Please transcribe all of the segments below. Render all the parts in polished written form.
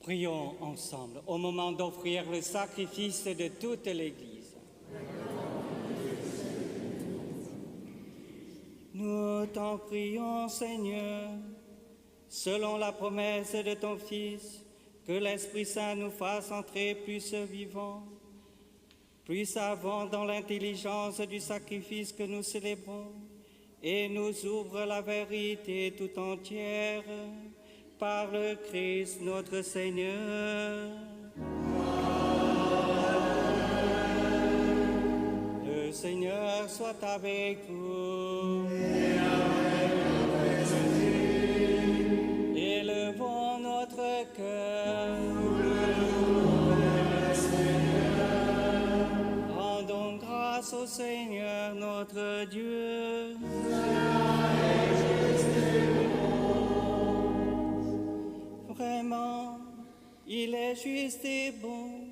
Prions ensemble au moment d'offrir le sacrifice de toute l'Église. Nous t'en prions, Seigneur, selon la promesse de ton Fils, que l'Esprit Saint nous fasse entrer plus vivants, plus savants dans l'intelligence du sacrifice que nous célébrons, et nous ouvre la vérité tout entière par le Christ notre Seigneur. Le Seigneur soit avec vous. Et avec notre esprit. Élevons notre cœur. Nous le louons vers le Seigneur. Rendons grâce au Seigneur notre Dieu. Vraiment, il est juste et bon,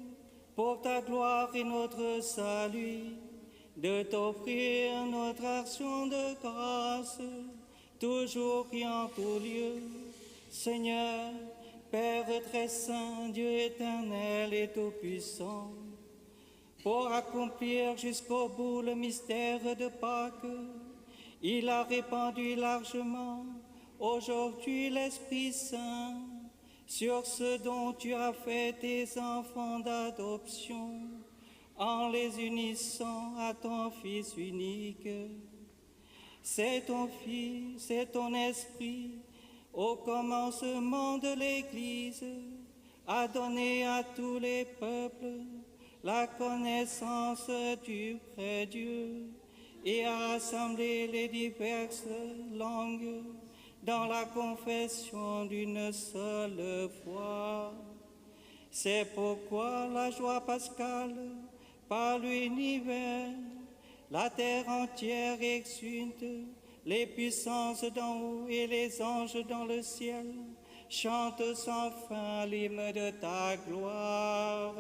pour ta gloire et notre salut, de t'offrir notre action de grâce, toujours et en tout lieu. Seigneur, Père très saint, Dieu éternel et tout-puissant, pour accomplir jusqu'au bout le mystère de Pâques, il a répandu largement aujourd'hui l'Esprit Saint sur ceux dont tu as fait tes enfants d'adoption, en les unissant à ton Fils unique. C'est ton Fils, c'est ton Esprit, au commencement de l'Église, a donné à tous les peuples la connaissance du vrai Dieu et a rassemblé les diverses langues dans la confession d'une seule foi. C'est pourquoi la joie pascale, par l'univers, la terre entière exulte, les puissances d'en haut et les anges dans le ciel chantent sans fin l'hymne de ta gloire.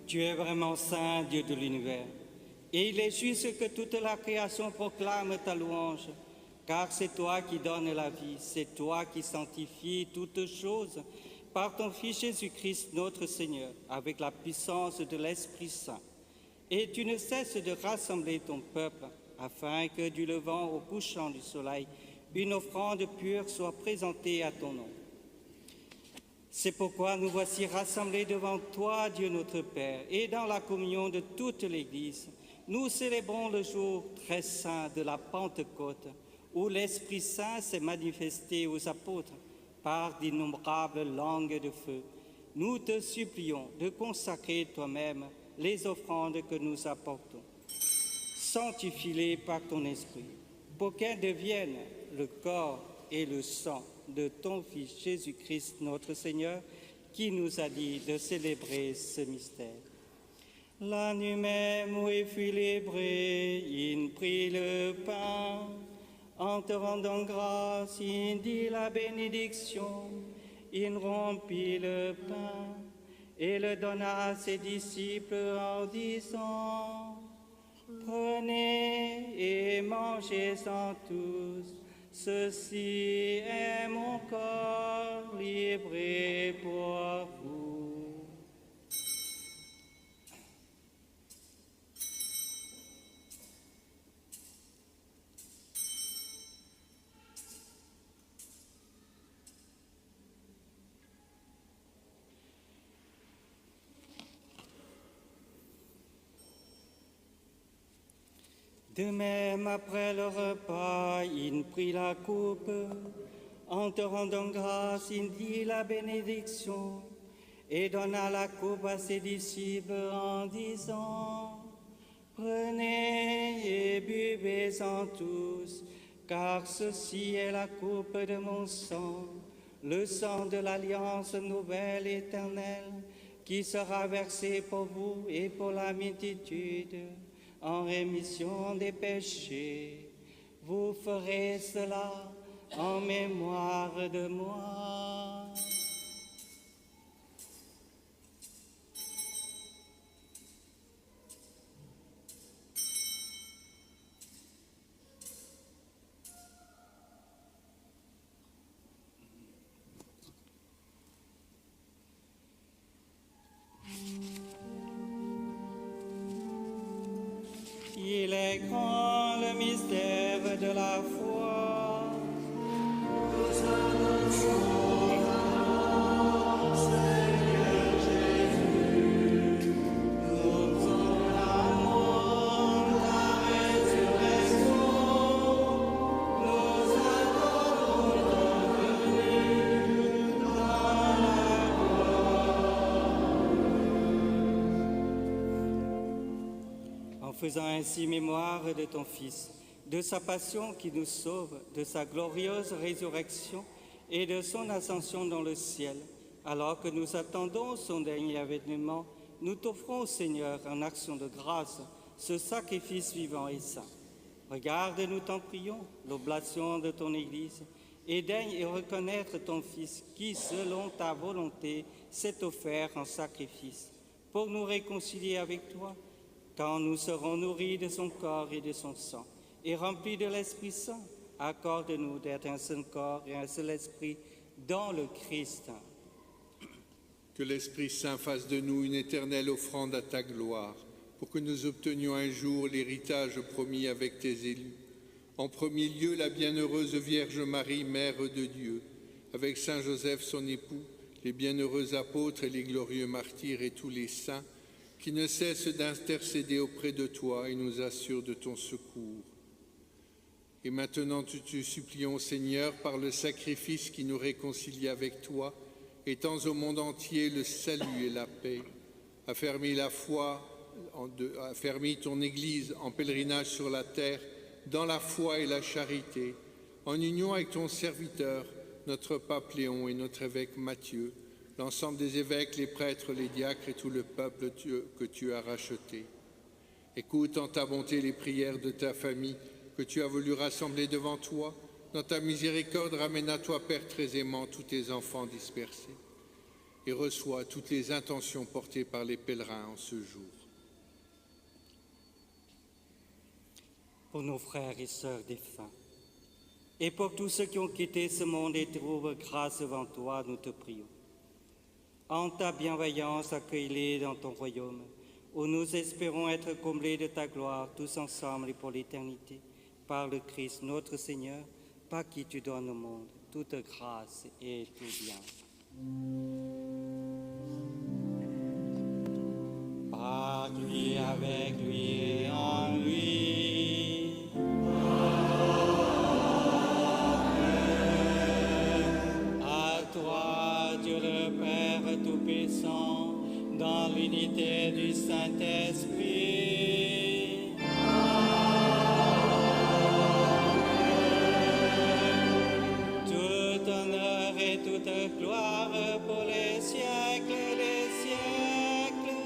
Tu es vraiment saint, Dieu de l'univers, et il est juste que toute la création proclame ta louange, car c'est toi qui donnes la vie, c'est toi qui sanctifies toutes choses par ton Fils Jésus-Christ notre Seigneur, avec la puissance de l'Esprit Saint. Et tu ne cesses de rassembler ton peuple, afin que du levant au couchant du soleil, une offrande pure soit présentée à ton nom. C'est pourquoi nous voici rassemblés devant toi, Dieu notre Père, et dans la communion de toute l'Église, nous célébrons le jour très saint de la Pentecôte, où l'Esprit Saint s'est manifesté aux apôtres par d'innombrables langues de feu. Nous te supplions de consacrer toi-même les offrandes que nous apportons. Sanctifie-les par ton Esprit, pour qu'elles deviennent le corps et le sang de ton Fils Jésus-Christ notre Seigneur, qui nous a dit de célébrer ce mystère. La nuit même où il fut livré, il prit le pain. En te rendant grâce, il dit la bénédiction. Il rompit le pain et le donna à ses disciples en disant: Prenez et mangez-en tous. Ceci est mon corps livré pour vous. De même, après le repas, il prit la coupe. En te rendant grâce, il dit la bénédiction et donna la coupe à ses disciples en disant: Prenez et buvez-en tous, car ceci est la coupe de mon sang, le sang de l'alliance nouvelle éternelle, qui sera versé pour vous et pour la multitude, en rémission des péchés. Vous ferez cela en mémoire de moi. Il est grand le mystère de la foi. Nous annonçons ta Seigneur Jésus. Nous proclamons ta résurrection. Nous attendons ton venue dans la gloire. En faisant ainsi mémoire de ton Fils, de sa passion qui nous sauve, de sa glorieuse résurrection et de son ascension dans le ciel, alors que nous attendons son dernier avènement, nous t'offrons, Seigneur, en action de grâce, ce sacrifice vivant et saint. Regarde, nous t'en prions, l'oblation de ton Église, et daigne reconnaître ton Fils qui, selon ta volonté, s'est offert en sacrifice, pour nous réconcilier avec toi, quand nous serons nourris de son corps et de son sang, et remplis de l'Esprit Saint. Accorde-nous d'être un seul corps et un seul esprit dans le Christ. Que l'Esprit Saint fasse de nous une éternelle offrande à ta gloire, pour que nous obtenions un jour l'héritage promis avec tes élus. En premier lieu, la bienheureuse Vierge Marie, Mère de Dieu, avec Saint Joseph son époux, les bienheureux apôtres et les glorieux martyrs et tous les saints, qui ne cessent d'intercéder auprès de toi et nous assurent de ton secours. Et maintenant, nous te supplions, Seigneur, par le sacrifice qui nous réconcilie avec toi, étends au monde entier le salut et la paix. Affermis la foi, affermis ton Église en pèlerinage sur la terre, dans la foi et la charité, en union avec ton serviteur, notre pape Léon et notre évêque Matthieu, l'ensemble des évêques, les prêtres, les diacres et tout le peuple que tu as racheté. Écoute en ta bonté les prières de ta famille que tu as voulu rassembler devant toi. Dans ta miséricorde, ramène à toi, Père très aimant, tous tes enfants dispersés. Et reçois toutes les intentions portées par les pèlerins en ce jour. Pour nos frères et sœurs défunts, et pour tous ceux qui ont quitté ce monde et trouvent grâce devant toi, nous te prions. En ta bienveillance, accueille-les dans ton royaume, où nous espérons être comblés de ta gloire, tous ensemble et pour l'éternité, par le Christ notre Seigneur, par qui tu donnes au monde toute grâce et tout bien. Par lui, avec lui et en lui. Amen. À toi, Dieu le Père Tout-Puissant, dans l'unité du Saint-Esprit. Tout honneur et toute gloire pour les siècles des siècles.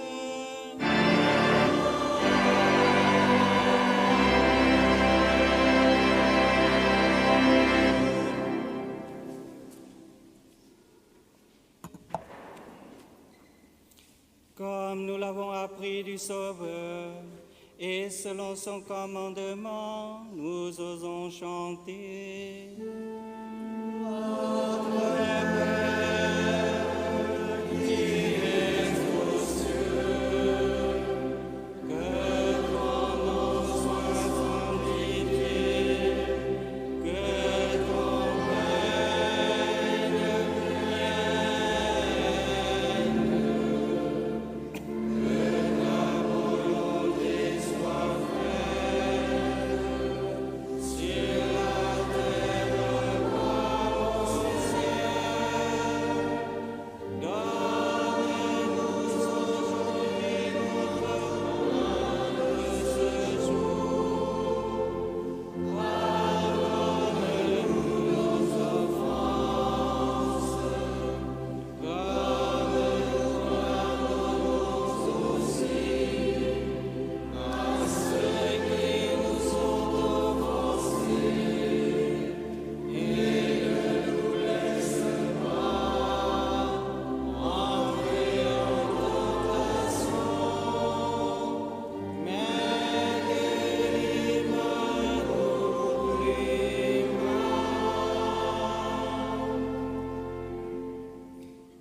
comme nous l'avons appris du Sauveur, et selon son commandement, nous osons chanter.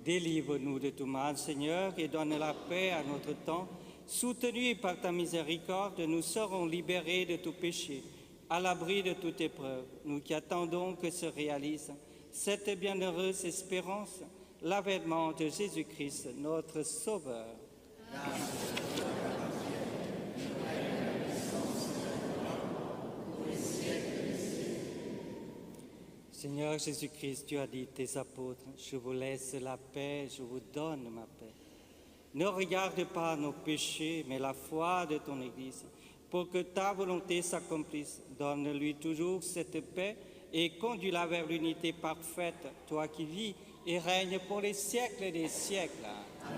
Délivre-nous de tout mal, Seigneur, et donne la paix à notre temps. Soutenus par ta miséricorde, nous serons libérés de tout péché, à l'abri de toute épreuve. Nous qui attendons que se réalise cette bienheureuse espérance, l'avènement de Jésus-Christ, notre Sauveur. Seigneur Jésus-Christ, tu as dit tes apôtres, je vous laisse la paix, je vous donne ma paix. Ne regarde pas nos péchés, mais la foi de ton Église, pour que ta volonté s'accomplisse. Donne-lui toujours cette paix et conduis-la vers l'unité parfaite, toi qui vis et règnes pour les siècles des siècles. Amen.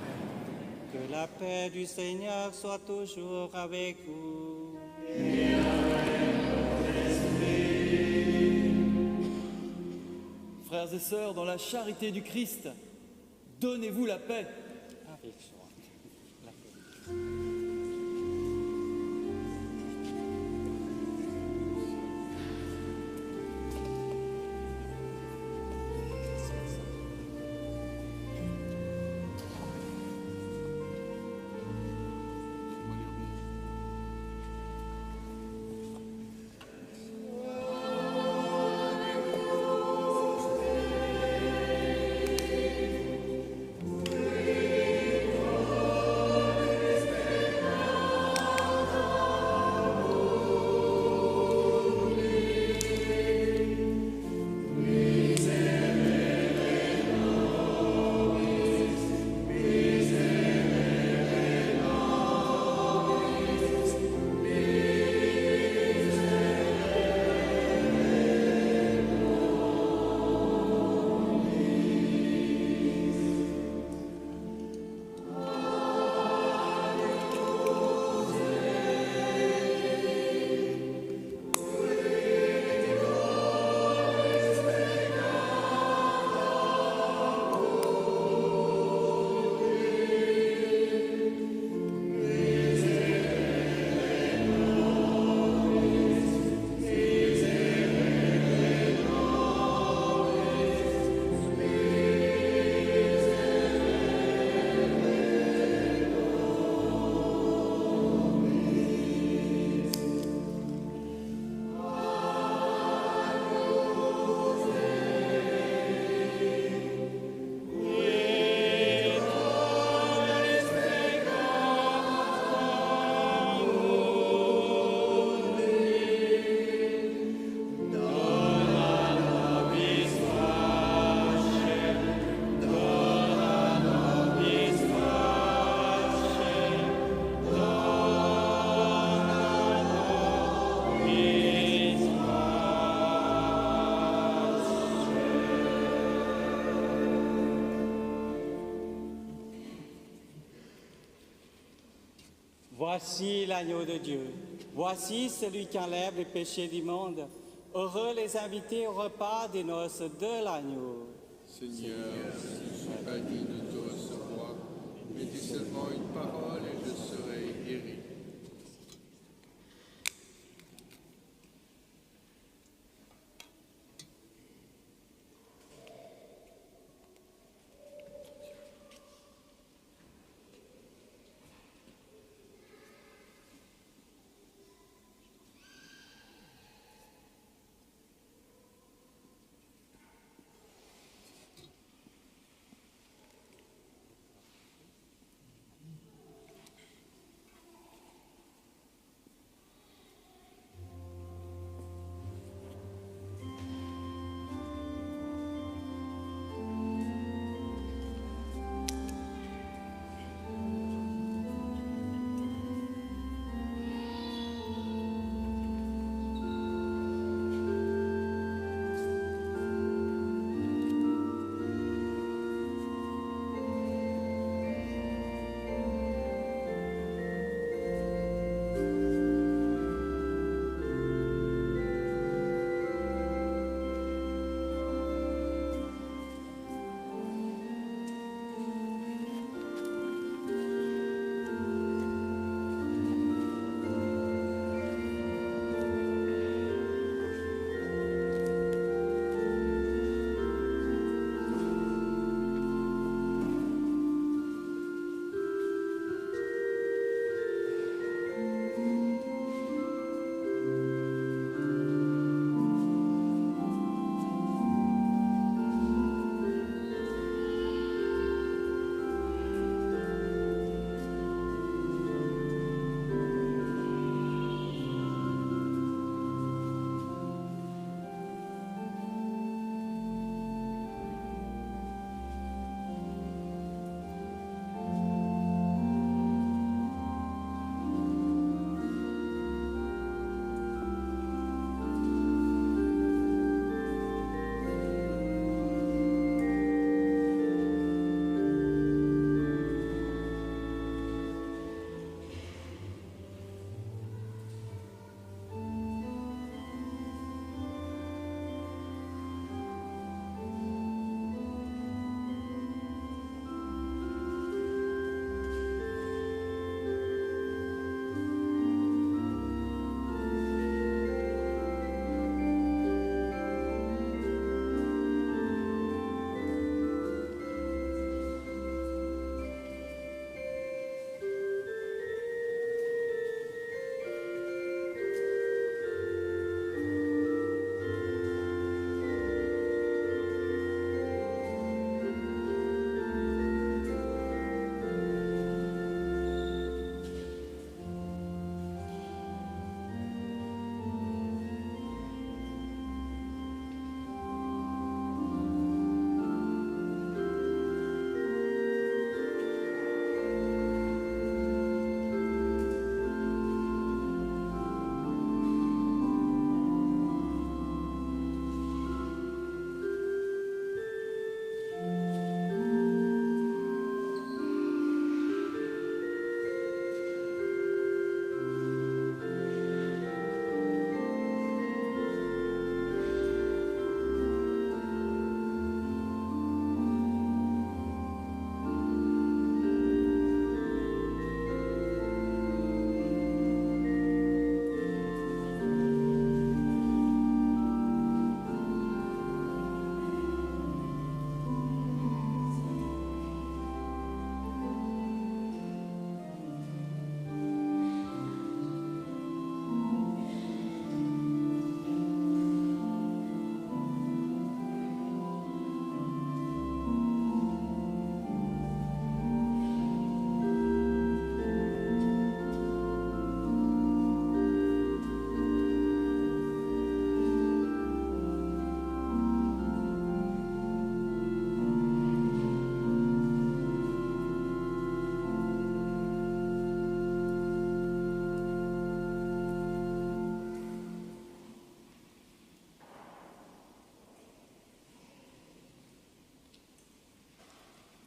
Que la paix du Seigneur soit toujours avec vous. Frères et sœurs, dans la charité du Christ, donnez-vous la paix. Avec joie. La paix. Voici l'agneau de Dieu. Voici celui qui enlève les péchés du monde. Heureux les invités au repas des noces de l'agneau. Seigneur, je ne suis pas digne de te recevoir, mais dis seulement une parole et je serai guéri.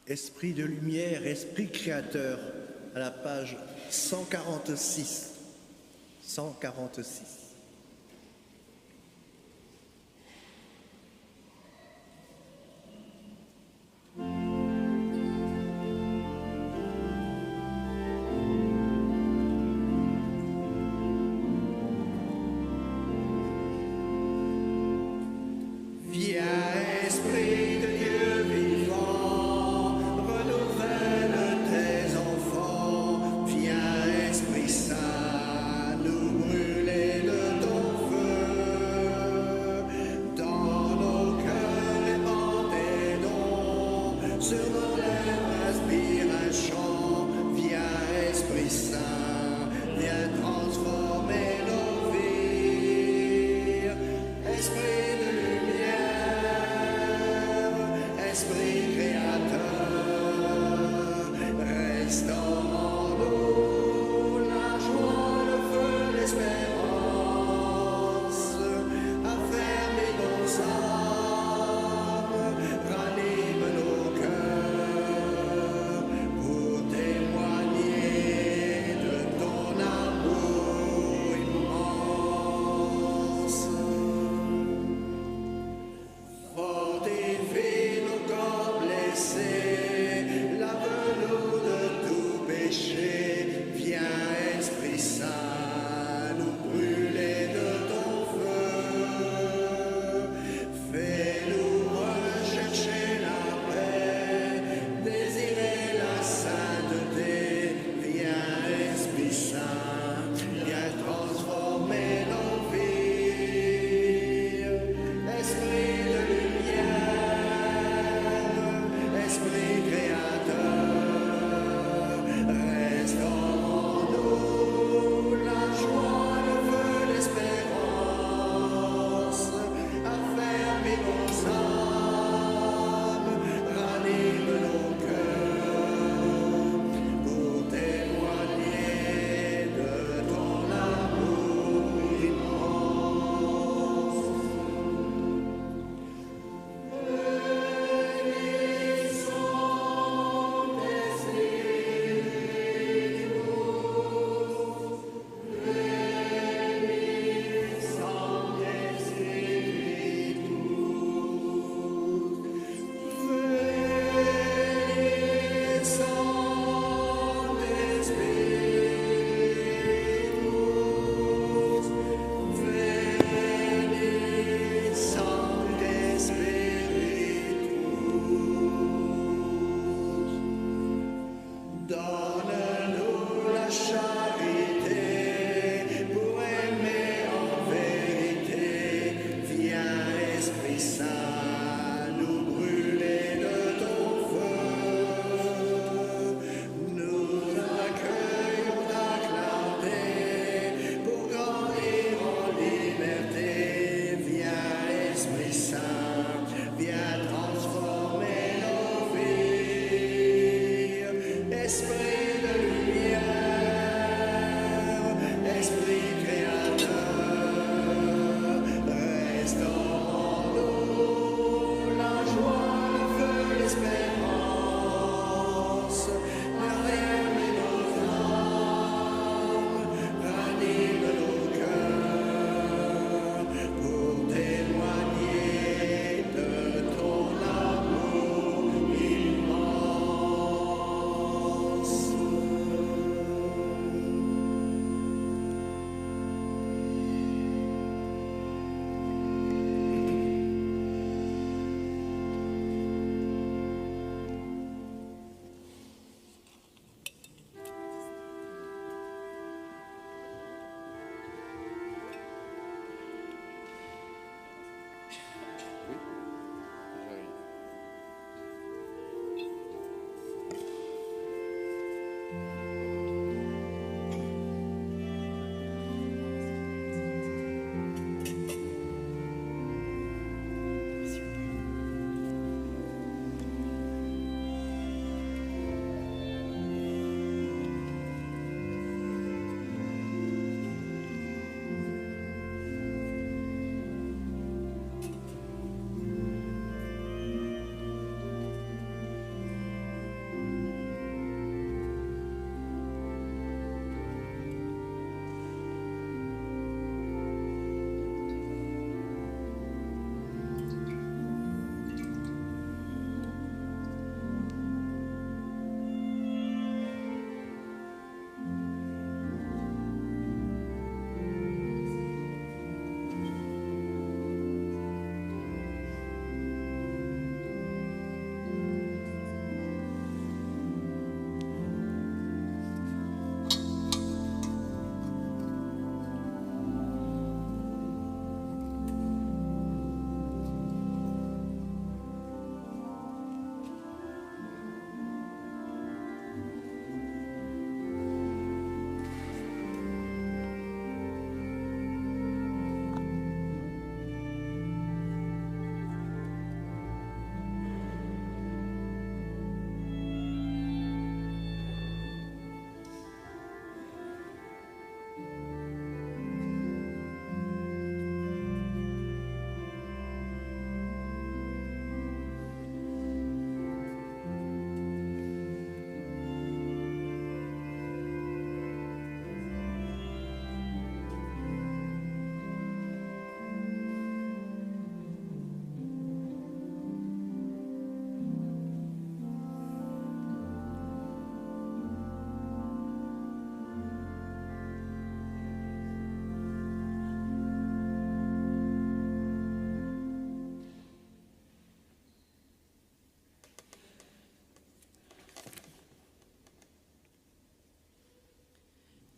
Esprit de lumière, esprit créateur, à la page 146. 146. Sur nos lèvres inspire un chant, viens Esprit Saint, viens transformer nos vies. Esprit de lumière, Esprit créateur, restaure en nous la joie, le feu, l'espérance, affermis nos âmes, ranime nos cœurs.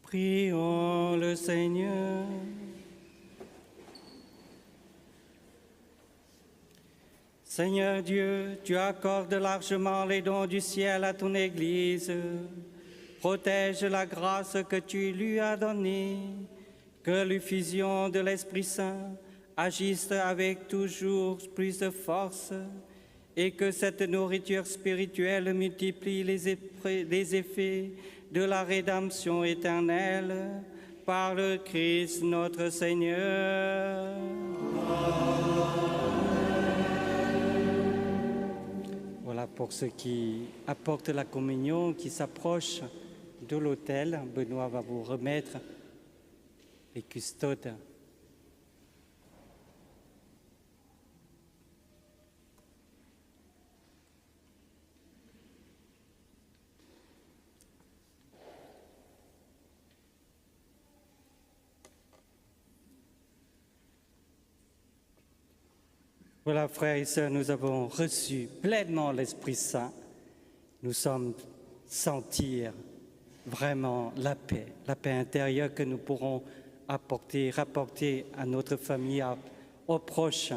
Prions le Seigneur. Seigneur Dieu, tu accordes largement les dons du ciel à ton Église. Protège la grâce que tu lui as donnée, que l'effusion de l'Esprit Saint agisse avec toujours plus de force et que cette nourriture spirituelle multiplie les effets de la rédemption éternelle par le Christ notre Seigneur. Voilà pour ceux qui apportent la communion, qui s'approchent de l'autel. Benoît va vous remettre les custodes. Voilà, frères et sœurs, nous avons reçu pleinement l'Esprit Saint. Nous sommes sentir vraiment la paix intérieure que nous pourrons rapporter à notre famille, aux proches.